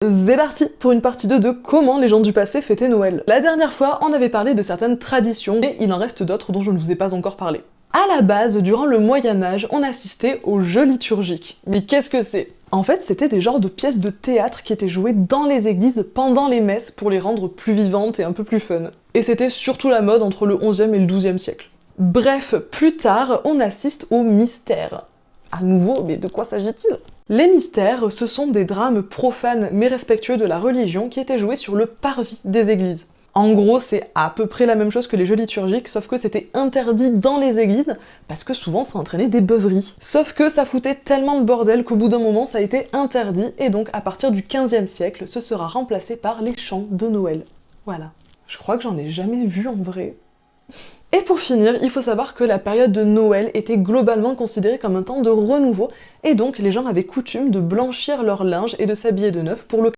C'est parti pour une partie 2 de comment les gens du passé fêtaient Noël. La dernière fois, on avait parlé de certaines traditions, et il en reste d'autres dont je ne vous ai pas encore parlé. À la base, durant le Moyen-Âge, on assistait aux jeux liturgiques. Mais qu'est-ce que c'est? En fait, c'était des genres de pièces de théâtre qui étaient jouées dans les églises pendant les messes pour les rendre plus vivantes et un peu plus fun. Et c'était surtout la mode entre le 11e et le 12e siècle. Bref, plus tard, on assiste aux mystères. À nouveau, mais de quoi s'agit-il? Les mystères, ce sont des drames profanes mais respectueux de la religion qui étaient joués sur le parvis des églises. En gros, c'est à peu près la même chose que les jeux liturgiques, sauf que c'était interdit dans les églises, parce que souvent ça entraînait des beuveries. Sauf que ça foutait tellement de bordel qu'au bout d'un moment ça a été interdit, et donc à partir du 15e siècle, ce sera remplacé par les chants de Noël. Voilà. Je crois que j'en ai jamais vu en vrai. Et pour finir, il faut savoir que la période de Noël était globalement considérée comme un temps de renouveau, et donc les gens avaient coutume de blanchir leur linge et de s'habiller de neuf pour le